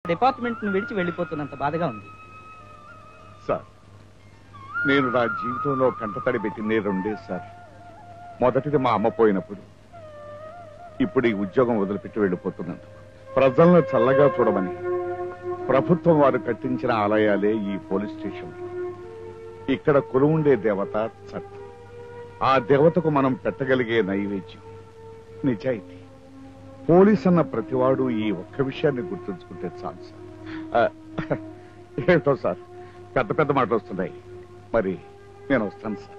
Department ను విడిచి వెళ్ళిపోతున్నంత బాధగా ఉంది. సార్, నేను నా జీవితంలో కంటతడి పెట్టింది రెండే సార్. మొదటిది మా అమ్మ పోయినప్పుడు, ఇప్పుడు ఈ ఉద్యోగం వదిలిపెట్టి వెళ్ళిపోతున్నాను. ప్రజలను చల్లగా చూడమని ప్రభుత్వం వారు కట్టించిన ఆలయాలే ఈ పోలీస్ స్టేషన్. ఇక్కడ కొలువుండే దేవత చట్టం. ఆ దేవతకు మనం పెట్టగలిగే నైవేద్యం నిజాయితీ. పోలీస్ అన్న ప్రతివాడు ఈ ఒక్క విషయాన్ని గుర్తుంచుకుంటే చాలు సార్. ఏమిటో సార్, పెద్ద పెద్ద మాటలు వస్తున్నాయి. మరి నేను వస్తాను సార్.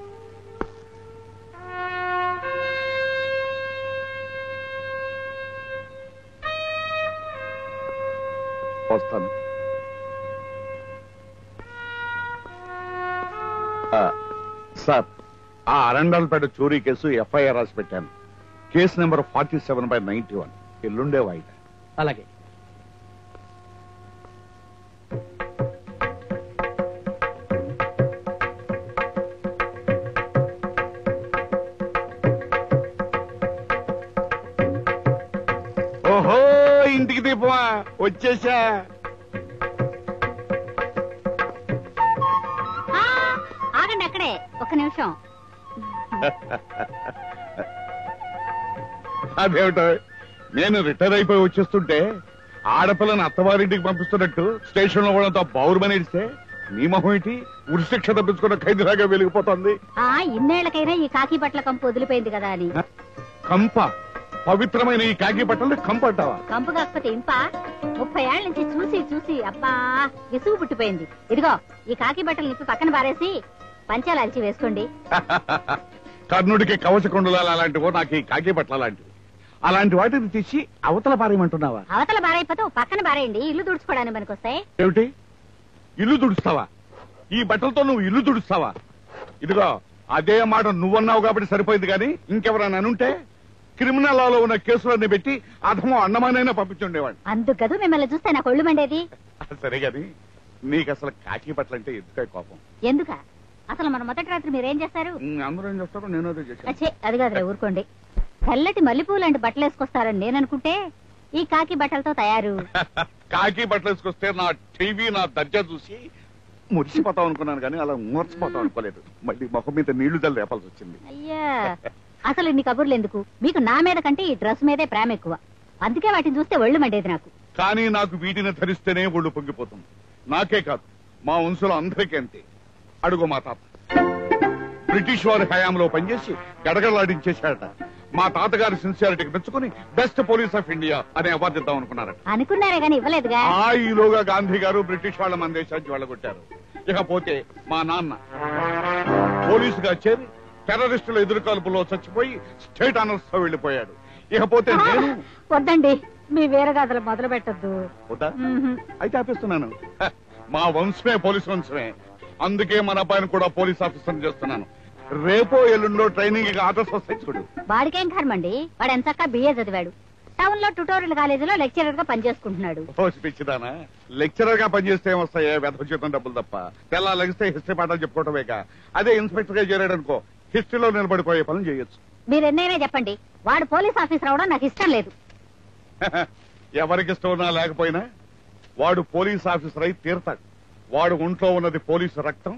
వస్తాను సార్. ఆ అరండాలపేట చోరీ కేసు ఎఫ్ఐఆర్ రాసి పెట్టాను. Case number 47/91. ఎల్లుండే వాయిదా. అలాగే. ఓహో, ఇంటికి దీపమా, వచ్చేసా. ఆగండి అక్కడే ఒక నిమిషం. అదేమిటో, నేను రిటైర్ అయిపోయి వచ్చేస్తుంటే ఆడపిల్లని అత్తవారింటికి పంపిస్తున్నట్టు స్టేషన్ లో కూడా బౌరుమని ఇస్తే నీ మొహం ఏంటి ఉరిశిక్ష తప్పించుకున్న ఖైదీలాగా వెలిగిపోతుంది. ఇన్నేళ్లకైనా ఈ కాకి బట్టల కంపు వదిలిపోయింది కదా అని. కంప? పవిత్రమైన ఈ కాకి బట్టలు కంప అంటావా? కంపు కాకపోతే ఇంప. 30 ఏళ్ల నుంచి చూసి చూసి అబ్బా విసుగు పుట్టిపోయింది. ఇదిగో ఈ కాకి బట్టలు నిప్పి పక్కన పారేసి పంచాలు అరిచి వేసుకోండి. కర్ణుడికి కవచకుండలాలు అలాంటివో, నాకు ఈ కాకి బట్టలు అలాంటివి. అలాంటి వాటిని తీసి అవతల పారేయమంటున్నావా? అవతల బారైపోతే పక్కన బారేయండి, ఇల్లు తుడుచుకోవడానికి పనికొస్తాయి. ఏమిటి, ఇల్లు తుడుస్తావా? ఈ బట్టలతో నువ్వు ఇల్లు తుడుస్తావా? ఇదిగో అదే మాట నువ్వన్నావు కాబట్టి సరిపోయింది, కానీ ఇంకెవరైనా అనుంటే క్రిమినల్ లాలో ఉన్న కేసులన్నీ పెట్టి అధమో అన్నమానైనా పంపించుండేవాడు. అందుకదు మిమ్మల్ని చూస్తే నాకు ఒళ్ళు మండేది. సరే గాని నీకు అసలు కాకి బట్టలంటే ఎందుకే కోపం? ఎందుక? అసలు మన మొదటి రాత్రి మీరేం చేస్తారు? అందరూ ఏం చేస్తారో నేను అదే చేశాను. అది కాదులే, ఊరుకోండి. తెల్లటి మల్లెపూలు లాంటి బట్టలు వేసుకొస్తారని నేననుకుంటే ఈ కాకి బట్టలతో తయారు. కాకి బట్టలు వేసుకొస్తే నా టీవీ నా దర్జా చూసి మురిసిపోతాం అనుకున్నాను, కానీ అలా మూర్చిపోతాం అనుకోలేదు. మళ్ళీ మొహం మీద నీళ్లు జల్లు రేపాల్సి వచ్చింది. అయ్యా, అసలు ఇన్ని కబుర్లు ఎందుకు? మీకు నా మీద కంటే ఈ డ్రెస్ మీదే ప్రేమ ఎక్కువ. అందుకే వాటిని చూస్తే ఒళ్ళు మండేది నాకు. కానీ నాకు వీటిని ధరిస్తేనే ఒళ్ళు పొంగిపోతుంది. నాకే కాదు, మా వంశంలో అందరికీ అంతే. అడుగు మా తాత బ్రిటిష్ వారి హయాంలో పనిచేసి గడగడలాడించేశాడట. మా తాతగారి సిన్సియారిటీకి మెచ్చుకుని బెస్ట్ పోలీస్ ఆఫ్ ఇండియా అనే అవార్డు ఇద్దాం అనుకున్నారట. అనుకున్నారే గానీ ఇవ్వలేదుగా. ఈలోగా గాంధీ గారు బ్రిటిష్ వాళ్ళ మన దేశానికి వెళ్ళగొట్టారు. ఇకపోతే మా నాన్న పోలీసుగా చేరి టెర్రరిస్టుల ఎదురుకాల్పులో చచ్చిపోయి స్టేట్ ఆనర్స్ తో వెళ్లిపోయాడు. ఇకపోతే నేను. వద్దండి, మీ వీరగాథలు మొదలు పెట్టద్దు. వద్దా? అయితే ఆపిస్తున్నాను. మా వంశమే పోలీస్ వంశమే. అందుకే మన అబ్బాయిని కూడా పోలీస్ ఆఫీసర్ చేస్తున్నాను. రేపో ఎల్లుండో ట్రైనింగ్ ఆర్డర్స్ వస్తాయి చూడు. వాడికేం కర్మండి, వాడు ఎంతక్క బిఏ చదివాడు. టౌన్ లో ట్యూటోరియల్ కాలేజీలో లెక్చరర్ గా పనిచేసుకుంటున్నాడు. పిచ్చిదానా, లెక్చరర్ గా పనిచేస్తే ఏమొస్తాయే? వెధ జీతం డబ్బులు తప్ప. తెల్లా లెగిస్తే హిస్టరీ పాఠాలు చెప్పుకోవటమేక. అదే ఇన్స్పెక్టర్ గా చేరాడు అనుకో, హిస్టరీలో నిలబడిపోయే పనులు చేయొచ్చు. మీరు ఎన్నైనా చెప్పండి, వాడు పోలీస్ ఆఫీసర్ అవడం నాకు ఇష్టం లేదు. ఎవరికి ఇష్టం ఉన్నా లేకపోయినా వాడు పోలీస్ ఆఫీసర్ అయి తీరతాడు. వాడు ఒంట్లో ఉన్నది పోలీసు రక్తం,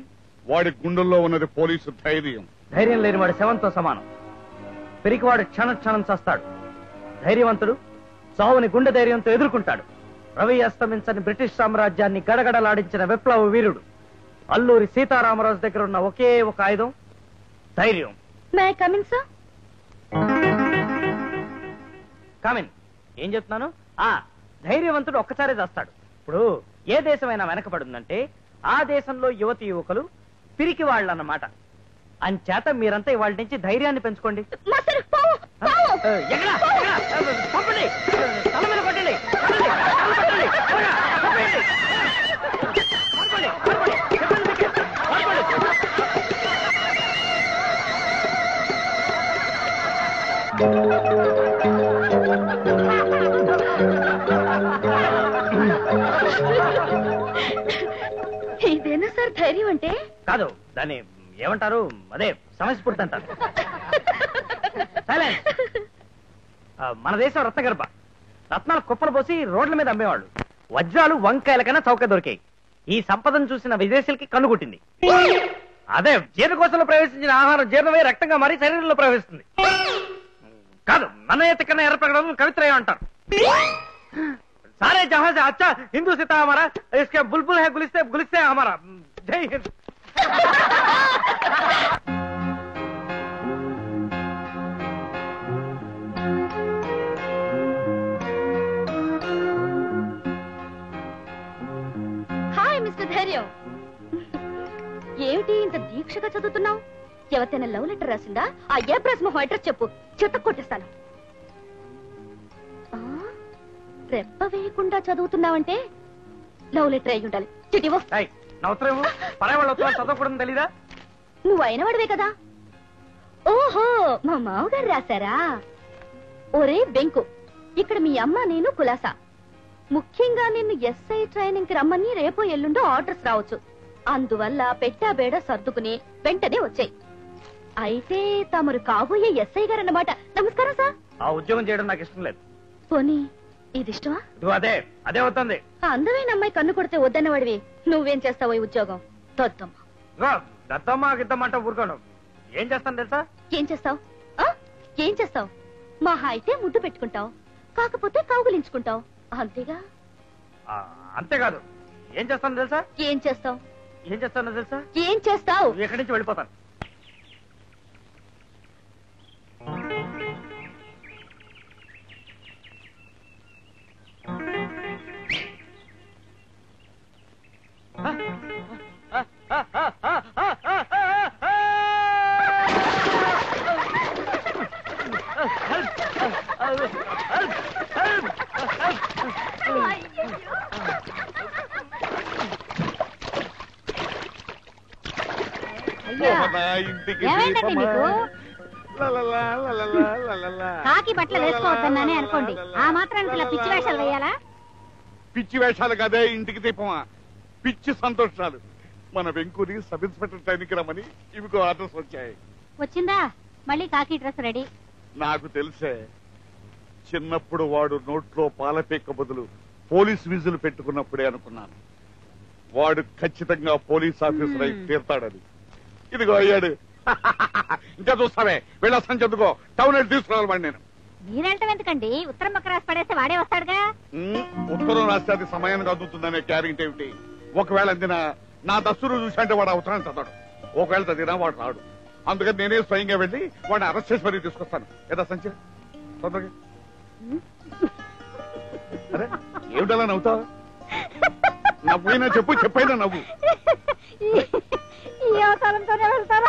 వాడి గుండెల్లో ఉన్నది పోలీసు ధైర్యం. ధైర్యం లేని వాడు శవంతో సమానం. పెరిగివాడు క్షణ క్షణం చేస్తాడు. ధైర్యవంతుడు చావుని గుండె ధైర్యంతో ఎదుర్కొంటాడు. రవి అస్తమించని బ్రిటిష్ సామ్రాజ్యాన్ని గడగడలాడించిన విప్లవ వీరుడు అల్లూరి సీతారామరాజు దగ్గర ఉన్న ఒకే ఒక ఆయుధం ధైర్యం. కామిన్, ఏం చెప్తున్నాను? ధైర్యవంతుడు ఒక్కసారే చేస్తాడు. ఇప్పుడు ఏ దేశమైనా వెనకబడిందంటే ఆ దేశంలో యువతి యువకులు పిరికి వాళ్ళన్నమాట. అంచేత మీరంతా ఇవాళ నుంచి ధైర్యాన్ని పెంచుకోండి. ఇదేనా సార్ ధైర్యం అంటే? కాదు, దాన్ని ఏమంటారు? అదే సమస్ఫూర్తి అంటారు. మన దేశం రత్నగర్భ. రత్నాలు కుప్పలు పోసి రోడ్ల మీద అమ్మేవాళ్ళు. వజ్రాలు వంకాయల కన్నా చౌక దొరికాయి. ఈ సంపదను చూసిన విదేశీలకి కన్నుగుట్టింది. అదే జీర్ణకోశంలో ప్రవేశించిన ఆహారం జీర్ణమై రక్తంగా మారి శరీరంలో ప్రవేశిస్తుంది. కాదు, నన్నయ్య తిక్కన ఎర్ర ప్రకటన కవిత్రయం అంటారు. सारे जहां से अच्छा हिंदू सीता हमारा, इसके बुलबुल है गुलिस्ते हमारा. जय हिंद. హాయ్ మిస్టర్ ధైర్యం. ఏమిటి ఇంత దీక్షగా చదువుతున్నావు? ఎవరికైనా లవ్ లెటర్ రాసిందా? ఆ ఏ ప్రెస్ మొహం అడ్రస్ చెప్పు, చెత్త కొట్టేస్తాను. రెప్ప వేయకుండా చదువుతున్నావంటే లవ్ లెటర్ అయి ఉండాలి. చిటివో. చదవకూడదు తెలీదా? నువ్వు అయిన వాడివే కదా. ఓహో, మా మామగారు రాశారా? ఒరే బెంకు, ఇక్కడ మీ అమ్మ నేను కులాసా. ముఖ్యంగా నిన్ను ఎస్ఐ ట్రైనింగ్ కి రమ్మని రేపో ఎల్లుండో ఆర్డర్స్ రావచ్చు. అందువల్ల పెట్టా బేడ సర్దుకుని వెంటనే వచ్చాయి. అయితే తమరు కాబోయే ఎస్ఐ గారు అన్నమాట. నమస్కారం సార్. ఆ ఉద్యోగం చేయడం నాకు ఇష్టం లేదు. పోనీ ఇది ఇష్టమా? అదే అదే అవుతుంది. అందమైన అమ్మాయి కన్ను కొడితే వద్దన్నవాడివి నువ్వేం చేస్తావు ఈ ఉద్యోగం? దత్తమ్మ గిద్దమ్మంట ఊరుకోను. ఏం చేస్తాను తెలుసా? ఏం చేస్తావు? ఏం చేస్తావు? మహా అయితే ముద్దు పెట్టుకుంటావు, కాకపోతే కౌగులించుకుంటావు, అంతేగా? అంతేకాదు. ఏం చేస్తాను తెలుసా? ఏం చేస్తావు? ఏం చేస్తానో తెలుసా? ఏం చేస్తావు? ఎక్కడి నుంచి వెళ్ళిపోతాను. కాకి బట్టలు వేసుకోవద్దన్నానే అనుకోండి, ఆ మాత్రానికి ఇలా పిచ్చి వేషాలు వేయాలా? పిచ్చి వేషాలు కదే ఇంటికి దీపమా, పిచ్చి సంతోషాలు. మన వెంకూరి సబ్ ఇన్స్పెక్టర్ ట్రైనింగ్ రమ్మని ఇవికో ఆర్డర్స్ వచ్చాయి. వచ్చిందా? మళ్ళీ కాకి డ్రెస్ రెడీ. నాకు తెలిసే, చిన్నప్పుడు వాడు నోట్లో పాలపేక బదులు పోలీస్ విజులు పెట్టుకున్నప్పుడే అనుకున్నాను వాడు ఖచ్చితంగా పోలీస్ ఆఫీసర్ అయి తీర్తాడని. ఇదిగో అయ్యాడు. ఇంకా చూస్తావే, వెళ్ళొస్తాను చెప్పుకో. టౌన్ వెళ్ళి తీసుకురావాలి వాడు. నేను మీరంటే ఎందుకండి, ఉత్తరం పక్క రాసి పడేస్తే వాడే వస్తాడుగా. ఉత్తరం రాస్తే అది సమయానికి అందుతుందనే గ్యారెంటీ ఏమిటి? ఒకవేళ అందినా నా దస్తురు చూసంటే వాడు అవసరాన్ని చదవడు. ఒకవేళ చదివినా వాడు రాడు. అందుకని నేనే స్వయంగా వెళ్ళి వాడిని అరెస్ట్ చేసి మరీ తీసుకొస్తాను. ఏదా సంచి తొందరగా. అరే ఏమిటలా నవ్వుతావు? నవ్వుయినా చెప్పు, చెప్పైనా నవ్వు. ఈ అవసరంతోనే వెళ్తారా?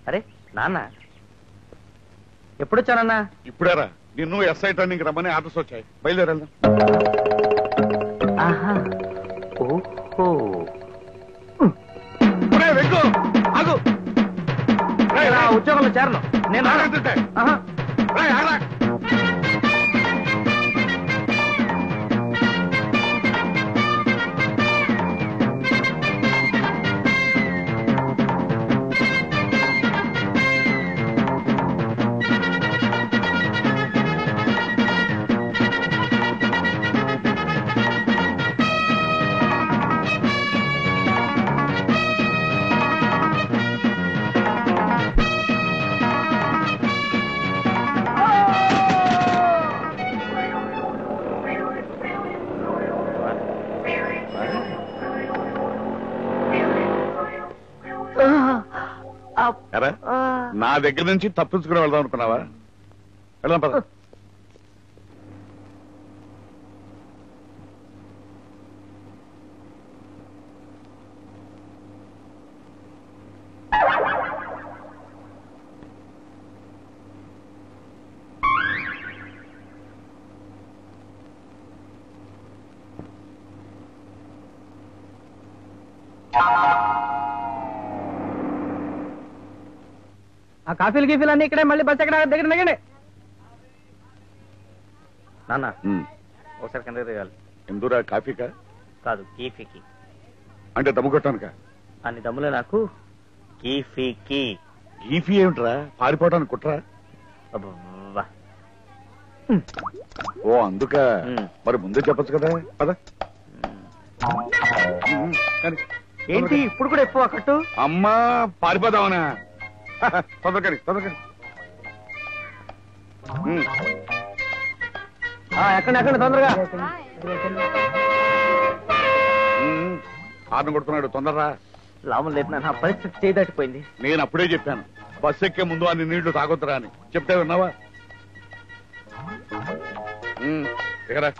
అరే నాన్న, ఎప్పుడొచ్చానన్నా? ఇప్పుడేరా. నిన్ను ఎస్ఐ ట్రైనింగ్ రమ్మని ఆర్డర్స్ వచ్చాయి. బయలుదేరెళ్దాం. ఓహో, ఆగు. ఉద్యోగంలో చేరను నేను. నా దగ్గర నుంచి తప్పించుకుని వెళ్దాం అనుకున్నావా? వెళ్దాం పద. ఆ కాఫీలు గీఫీలు అన్ని ఇక్కడే, మళ్ళీ బస్ ఎక్కడ దగ్గర దిగండి. నాన్న ఒకసారి కింద దిగాలి. ఎందురా? కాఫీకా? కాదు కీఫీకి. అంటే దమ్ము కొట్టానుక అన్ని దమ్ములే నాకు కీఫీకి. ఈఫీ ఏమిట్రా? పారిపోవడానికి కుట్రా? అబ్బబ్బా. ఓ అందుక మరి ముందే చెప్పొచ్చు కదా. పద. కానీ ఏంటి ఇప్పుడు కూడా ఎక్కువ కట్టు? అమ్మా పారిపోదామనా? తొందరకని తొందరకని. ఎక్కడ తొందరగా. హార్న్ కొడుతున్నాడు, తొందరరా. లాభం లేదు, నా పరిస్థితి చేయదాటిపోయింది. నేను అప్పుడే చెప్పాను బస్ ఎక్కే ముందు అన్ని నీళ్లు తాగొద్దురా అని. చెప్తే విన్నావా? ఎగరా.